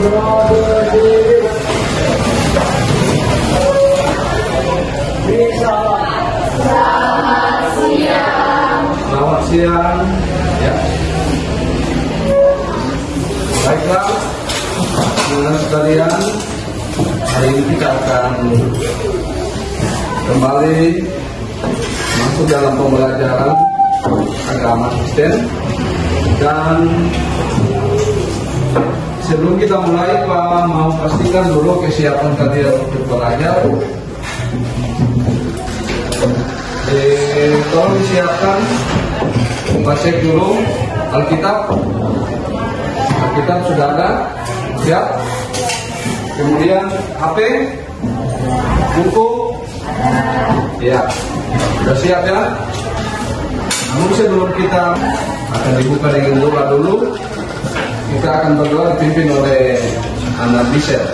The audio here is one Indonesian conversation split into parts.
Selamat siang. Ya. Baiklah, teman-teman sekalian, hari ini kita akan kembali masuk dalam pembelajaran agama Kristen. Dan sebelum kita mulai, Pak mau pastikan dulu kesiapan kalian untuk belajar. Tolong disiapkan, cek dulu Alkitab. Alkitab sudah ada, siap. Kemudian HP, buku, ya, sudah siap ya. Namun sebelum kita akan dibuka dengan doa dulu, kita akan berdoa dipimpin oleh Anak Michel.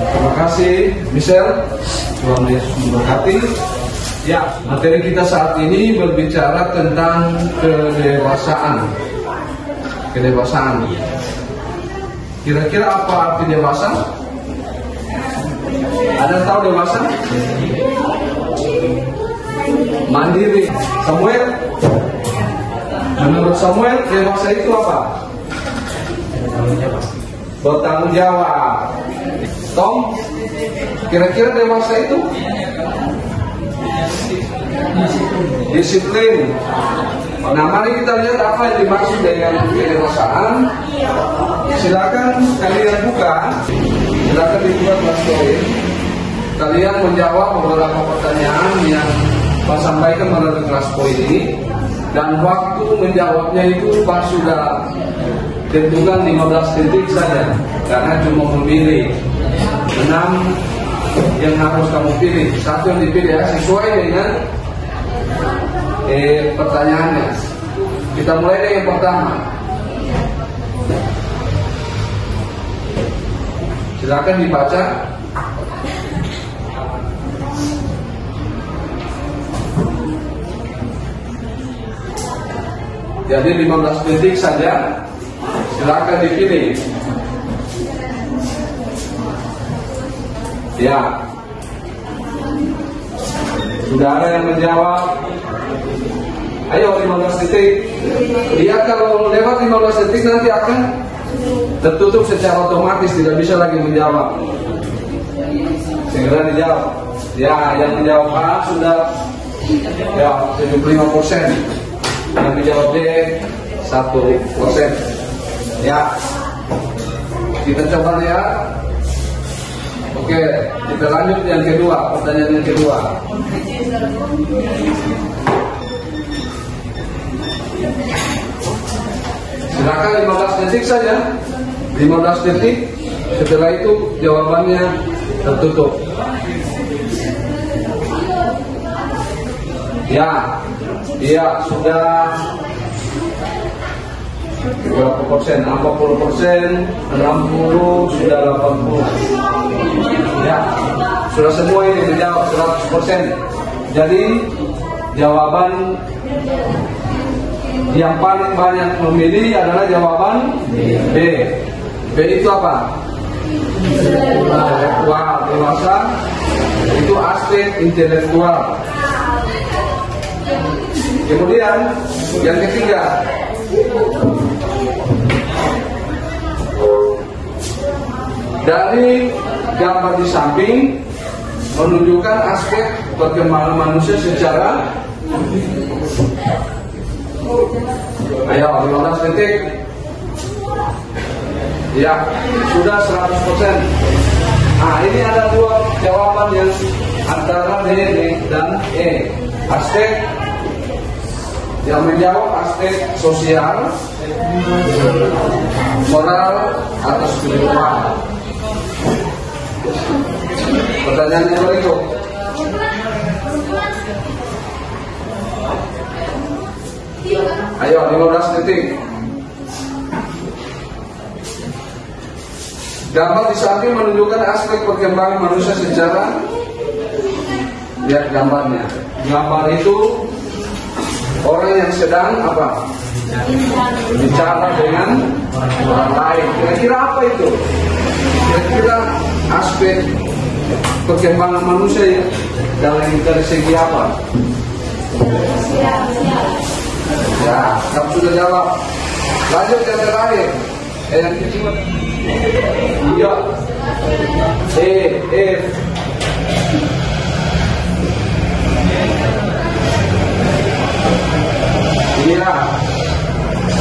Terima kasih Michel, Tuhan Yesus memberkati. Ya, materi kita saat ini berbicara tentang kedewasaan. Kedewasaan. Kira-kira apa arti dewasa? Ada yang tahu dewasa? Mandiri. Samuel? Menurut Samuel, dewasa itu apa? Bertanggung jawab. Tom, kira-kira dewasa itu? Disiplin. Nah, mari kita lihat apa yang dimaksud dengan kedewasaan. Silakan kalian buka. Silakan dibuka kelas poin. Kalian menjawab beberapa pertanyaan yang Pak sampaikan melalui kelas poin ini. Dan waktu menjawabnya itu Pak sudah tentukan 15 detik saja, karena cuma memilih 6 yang harus kamu pilih. Satu yang dipilih ya, sesuai dengan pertanyaannya. Kita mulai dengan yang pertama. Silakan dibaca. Jadi 15 detik saja. Silakan dipilih. Ya. Sudah ada yang menjawab. Ayo 15 detik. Dia kalau lewat 15 detik nanti akan tertutup secara otomatis, tidak bisa lagi menjawab. Segera dijawab. Ya, yang menjawab A sudah ya 75%. Yang menjawab D 1%. Ya, kita coba lihat. Oke, kita lanjut yang kedua. Pertanyaan yang kedua. Silakan 15 detik saja. 15 detik. Setelah itu jawabannya tertutup. Ya, iya sudah. Berapa persen? 40%, 60, sudah 80. Ya, sudah semua ini menjawab 100%. Jadi jawaban yang paling banyak memilih adalah jawaban B. B itu apa? Intelektual. Dewasa itu aspek intelektual. Kemudian yang ketiga, dari gambar di samping menunjukkan aspek perkembangan manusia secara. Ayo 15 detik. Ya, sudah 100%. Nah, ini ada dua jawaban yang antara D dan E. Aspek yang menjawab aspek sosial, moral, atau spiritual. Pertanyaan yang berikut. Ayo 15 detik. Gambar di samping menunjukkan aspek perkembangan manusia secara. lihat gambarnya. Gambar itu orang yang sedang apa? Bicara dengan orang lain. Kira-kira apa itu? Kira-kira aspek perkembangan manusia dari segi apa? Ya, kamu sudah jawab. Lanjut yang terakhir. Yang kecil. Iya. Iya.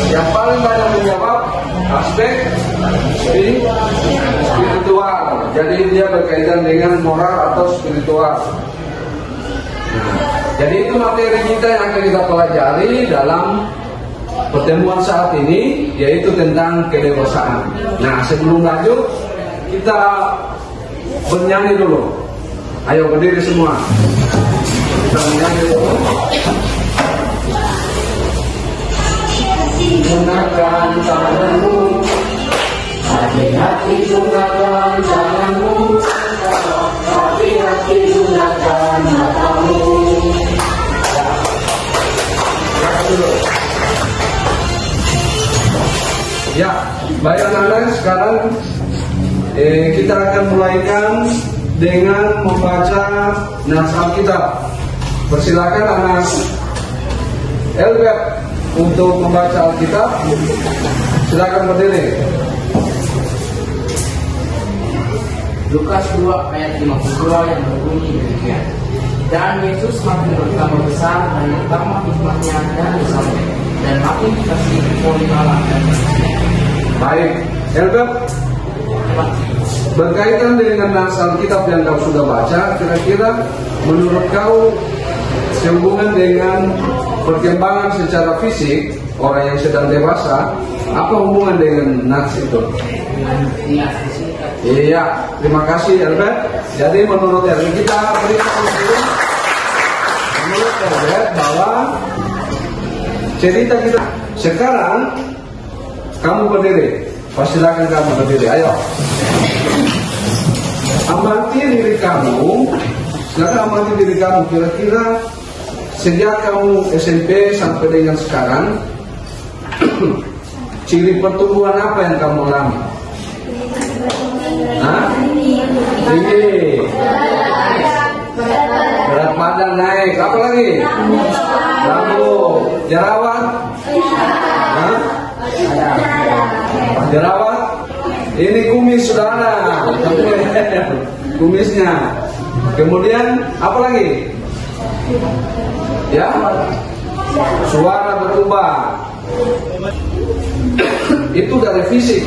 Yang paling banyak menjawab aspek spiritual. Jadi dia berkaitan dengan moral atau spiritual. Jadi itu materi kita yang akan kita pelajari dalam pertemuan saat ini, yaitu tentang kedewasaan. Nah, sebelum lanjut, kita bernyanyi dulu. Ayo berdiri semua. Kita bernyanyi dulu. Gunakan tanganmu, hati-hati gunakan tanganmu, hati-hati gunakan matamu. Ya, baik anak-anak, sekarang kita akan mulaikan dengan membaca nas Alkitab. Persilakan anak Elbert untuk membaca Alkitab. Silakan berdiri. Lukas 2 ayat 52 yang berbunyi demikian. Dan Yesus makin bertambah besar dan bertambah hikmatnya dan misalnya, dan makin dikasih oleh Allah dan manusia. Baik, Elbert, berkaitan dengan nas Alkitab yang kau sudah baca, kira-kira menurut kau sehubungan dengan perkembangan secara fisik orang yang sedang dewasa, apa hubungan dengan nas itu? Iya, terima kasih Albert. Jadi menurut Albert kita berikan dulu. Menurut Albert bahwa cerita kita sekarang kamu berdiri. Silakan kamu berdiri. Ayo. Amati diri kamu. Silakan amati diri kamu. Kira-kira sejak kamu SMP sampai dengan sekarang, ciri pertumbuhan apa yang kamu alami? Tinggi, berat badan naik, apa lagi? Rambut, jerawat, jerawat. Ini kumis sudah ada, kumisnya. Kemudian apa lagi? Ya, suara berubah. Itu dari fisik.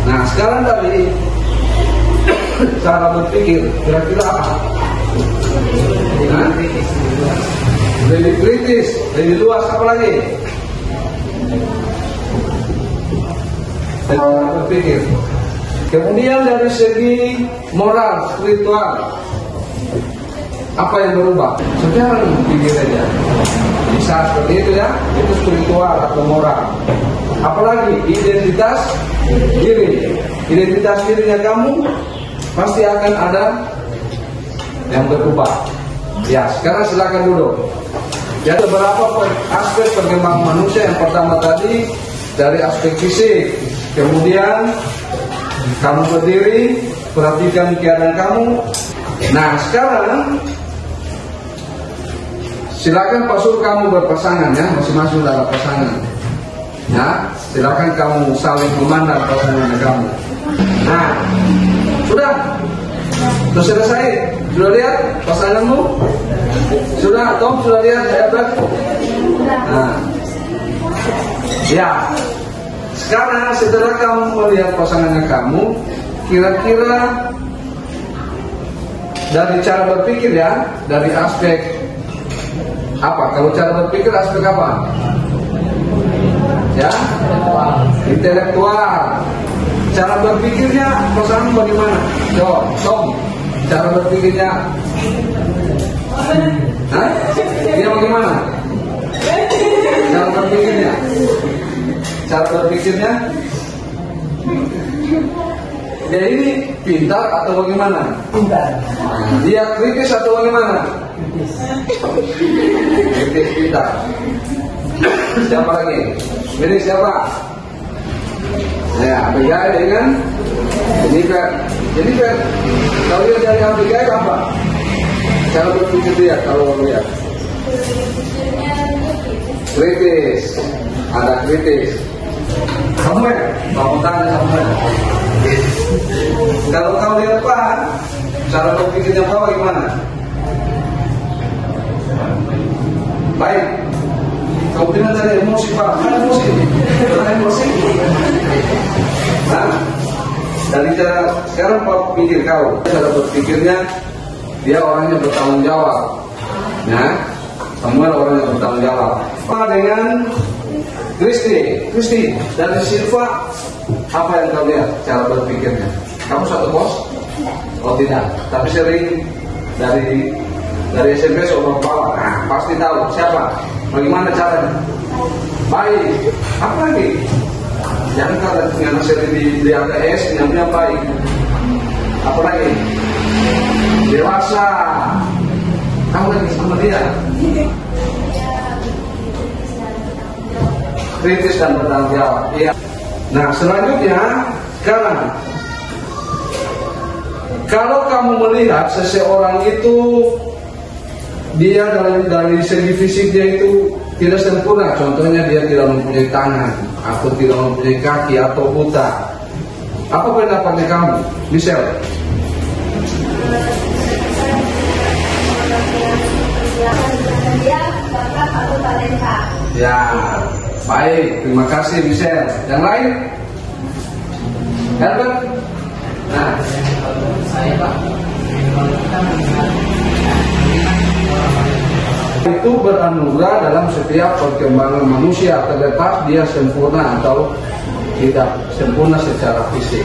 Nah, sekarang dari cara berpikir, kira-kira apa? Lebih kritis, lebih luas, apa lagi? Cara berpikir. Kemudian dari segi moral, spiritual, apa yang berubah? Sekarang pikir aja. Bisa seperti itu ya, itu spiritual atau moral. Apalagi identitas diri. Identitas dirinya kamu pasti akan ada yang berubah. Ya, sekarang silakan duduk. Ya, beberapa aspek perkembangan manusia. Yang pertama tadi dari aspek fisik. Kemudian kamu berdiri, perhatikan keadaan kamu. Nah, sekarang silakan pasur kamu berpasangan ya, masing-masing dalam pasangan. Ya, silakan kamu saling memandang pasangan kamu. Nah, sudah selesai. Sudah lihat pasanganmu? Sudah, Tom sudah lihat hebat. Nah, ya. Sekarang setelah kamu melihat pasangannya kamu, kira-kira dari cara berpikir ya, dari aspek apa? Kalau cara berpikir aspek apa? Ya, intelektual. Cara berpikirnya pasangan bagaimana? Yo, Tom, cara berpikirnya, dia bagaimana? Cara berpikirnya, Dia ini pintar atau bagaimana? Pintar. Dia kritis atau bagaimana? Kritis pintar. Siapa lagi? Ini siapa? Ya, Abigail dengan Jennifer. Jennifer, kalau dia dari Abigail apa? Cara berpikir dia kalau lihat. Kritis, ada kritis. Kamu ya, kamu tanya sama saya. Kalau kau lihat Pak, cara berpikirnya Pak bagaimana? Baik. Kau bilang dari emosi Pak, mana emosi? Mana emosi? Nah, dari cara sekarang Pak pikir kau, cara berpikirnya dia orangnya bertanggung jawab. Ya, semua orangnya bertanggung jawab. Apa dengan Kristi dari Silva, apa yang kau lihat cara berpikirnya? Kamu satu bos? Oh tidak, tapi sering dari SMP seorang bawah. Nah, pasti tahu siapa, bagaimana caranya. Baik, apa lagi? Jangan kata dengan sering di ATS yang baik. Apa lagi? Dewasa. Kamu lagi sama dia. Kritis dan bertanggung jawab. Iya. Nah, selanjutnya sekarang kalau kamu melihat seseorang itu dia dari segi fisiknya itu tidak sempurna, contohnya dia tidak mempunyai tangan atau tidak mempunyai kaki atau buta, apa pendapatnya kamu, Michelle? Dia bakat atau talenta. Ya, baik, terima kasih Michelle. Yang lain? Herbert? Nah, Saya Pak, kalau kita melihat itu beranugerah dalam setiap perkembangan manusia, terlepas dia sempurna atau tidak sempurna secara fisik.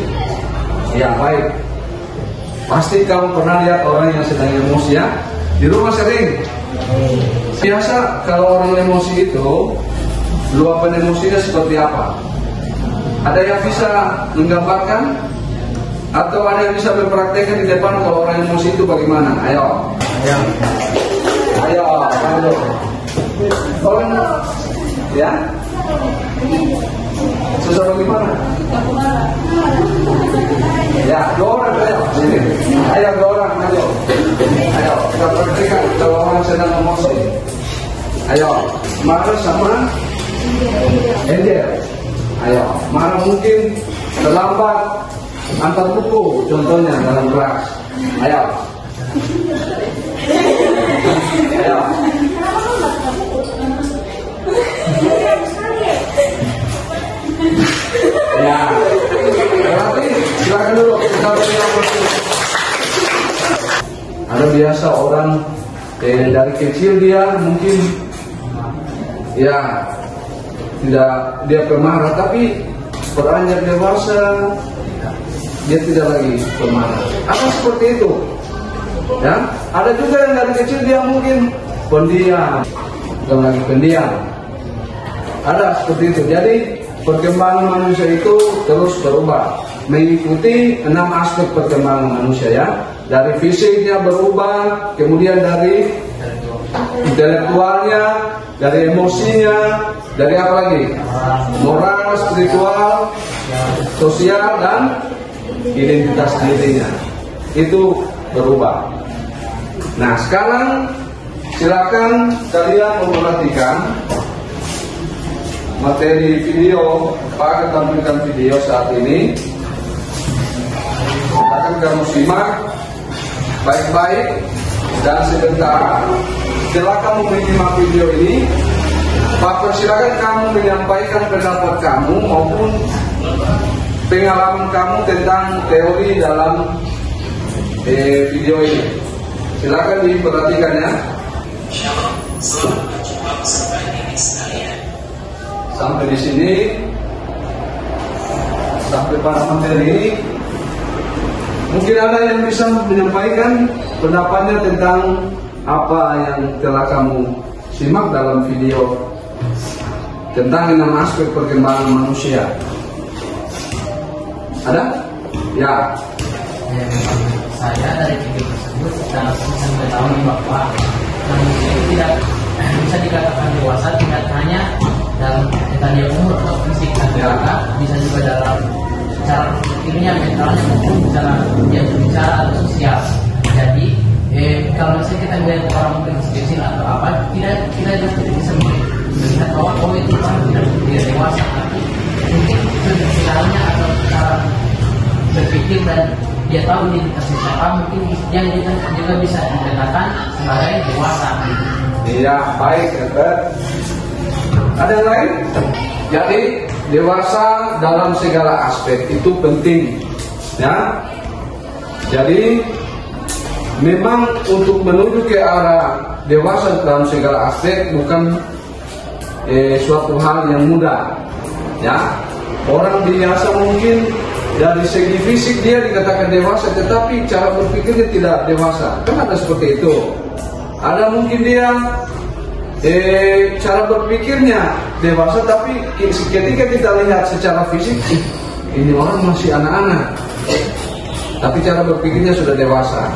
Ya, baik. Pasti kamu pernah lihat orang yang sedang emosi ya? Di rumah sering. Biasa kalau orang emosi itu luapan emosinya seperti apa? Ada yang bisa menggambarkan? Atau ada yang bisa mempraktekkan di depan kalau orang emosi itu bagaimana? Ayo. Ayo. Orang ya? Susah bagaimana? Ya, dua orang ayo. Sini. Ayo dua orang ayo. Ayo, kita praktekkan kalau orang sedang emosi. Ayo, marah sama Angel. Ayo, marah mungkin terlambat antar buku, contohnya dalam kelas. Ayo. Ayo. Ya. Berarti silakan dulu kita beri opportunity. Ada biasa orang dari kecil dia mungkin ya tidak dia pemarah, tapi beranjak dewasa dia tidak lagi pemarah. Apa seperti itu? Ya, ada juga yang dari kecil dia mungkin pendiam, bukan lagi pendiam. Ada seperti itu. Jadi perkembangan manusia itu terus berubah, mengikuti 6 aspek perkembangan manusia ya. Dari fisiknya berubah, kemudian dari intelektualnya, dari emosinya, dari apa lagi? Moral, spiritual, sosial, dan identitas dirinya. Itu berubah. Nah, sekarang silakan kalian memperhatikan materi video, Pak akan tampilkan video saat ini. Silakan kamu simak baik-baik dan sebentar setelah kamu menyimak video ini, Pak persilakan kamu menyampaikan pendapat kamu maupun pengalaman kamu tentang teori dalam video ini. Silakan diperhatikan ya. Sampai di sini, sampai pada materi ini, mungkin ada yang bisa menyampaikan pendapatnya tentang apa yang telah kamu simak dalam video tentang 6 aspek perkembangan manusia. Ada? Ya. Saya dari video tersebut secara bisa mengetahui bahwa manusia itu tidak bisa dikatakan dewasa tidak hanya dalam dia umur atau fisik dan bisa juga dalam cara berpikirnya, mentalnya maupun cara dia berbicara atau sosial. Jadi kalau misalnya kita melihat orang mungkin kecil atau apa, kita juga tidak bisa melihat bahwa itu orang tidak dewasa, tapi mungkin sejarahnya atau cara berpikir dan dia tahu identitasnya siapa, mungkin yang juga bisa dikatakan sebagai dewasa. Iya, baik, Herbert. Ada yang lain? Jadi dewasa dalam segala aspek itu penting, ya. Jadi memang untuk menuju ke arah dewasa dalam segala aspek bukan suatu hal yang mudah, ya. Orang biasa mungkin dari segi fisik dia dikatakan dewasa, tetapi cara berpikirnya tidak dewasa. Kan ada seperti itu. Ada mungkin dia cara berpikirnya dewasa, tapi ketika kita lihat secara fisik, ini orang masih anak-anak, tapi cara berpikirnya sudah dewasa.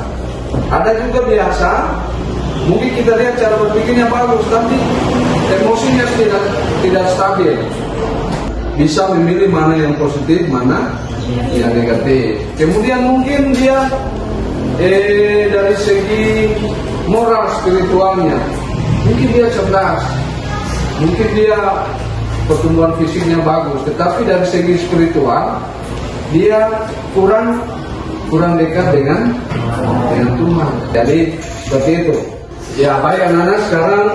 Ada juga biasa, mungkin kita lihat cara berpikirnya bagus, tapi emosinya tidak stabil. Bisa memilih mana yang positif, mana yang negatif. Kemudian mungkin dia dari segi moral spiritualnya, mungkin dia cerdas, mungkin dia pertumbuhan fisiknya bagus, tetapi dari segi spiritual dia kurang dekat dengan Tuhan. Jadi seperti itu. Ya, baik anak-anak, sekarang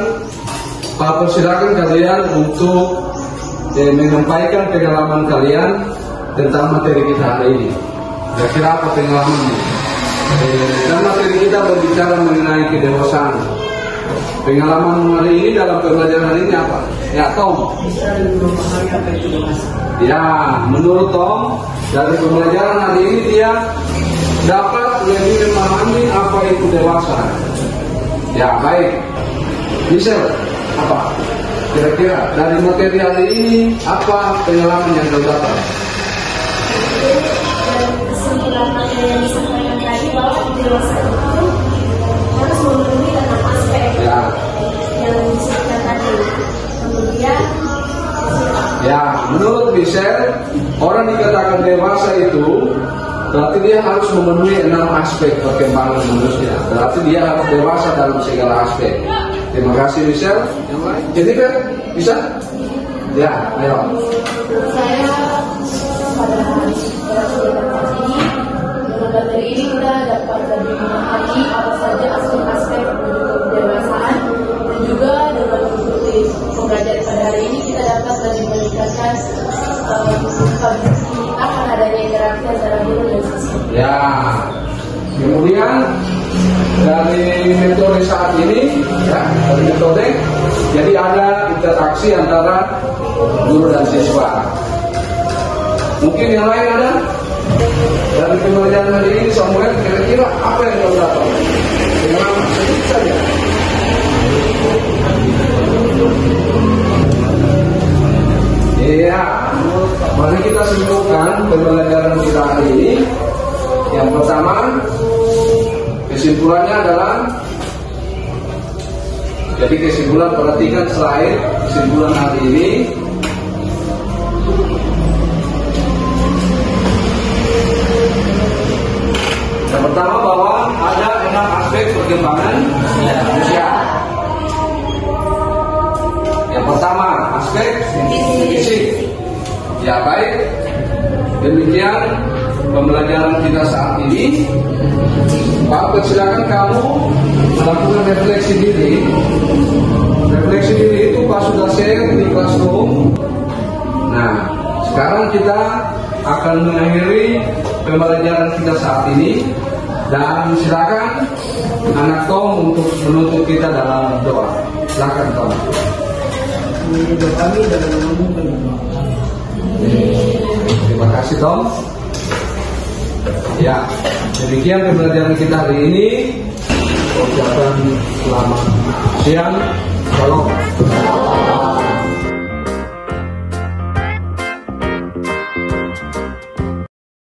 Pak persilakan kalian untuk menyampaikan pengalaman kalian tentang materi kita hari ini. Kira-kira apa pengalamannya? Dan materi kita berbicara mengenai kedewasaan. Pengalaman hari ini dalam pembelajaran hari ini apa? Ya, Tom. Bisa memahami apa itu dewasa. Ya, menurut Tom, dari pembelajaran hari ini dia dapat lebih memahami apa itu dewasa. Ya, baik. Michelle, apa? Kira-kira dari materi hari ini apa pengalaman yang kau dapat? Dan kesimpulan materi yang disampaikan tadi bahwa dewasa itu harus memenuhi 6 aspek yang disebutkan tadi. Kemudian ya, menurut Michelle, orang dikatakan dewasa itu berarti dia harus memenuhi 6 aspek perkembangan manusia. Berarti dia harus dewasa dalam segala aspek. Terima kasih Michelle. Yang lain? Jadi kan bisa? Ya, ayo. saya pada ini dengan materi ini kita dapat lebih memahami apa saja aspek-aspek menuju kedewasaan, dan juga dengan mengikuti pembelajaran pada hari ini kita dapat lebih meningkatkan kapasitas kita akan adanya interaksi antara guru dan siswa. Ya. Kemudian dari metode saat ini, ya, dari metode, jadi ada interaksi antara guru dan siswa. Mungkin yang lain ada? Dari pembelajaran hari ini, Samuel, kira-kira apa yang kau dapat? Pengalaman sedikit saja. Iya, mari kita simpulkan pembelajaran kita hari ini. Yang pertama, kesimpulannya adalah, jadi kesimpulan, perhatikan slide kesimpulan hari ini. Yang pertama, bahwa ada 6 aspek perkembangan manusia. Yang pertama, aspek fisik. Ya, baik. Demikian pembelajaran kita saat ini. Pak, silakan kamu melakukan refleksi diri. Refleksi diri itu Pak sudah share di classroom. Nah, sekarang kita akan mengakhiri pembelajaran kita saat ini, dan silakan anak Tom untuk menutup kita dalam doa. Silakan Tom. Kami dalam nama Terima kasih Tom. Ya, demikian pembelajaran kita hari ini. Ucapan selamat siang. Shalom.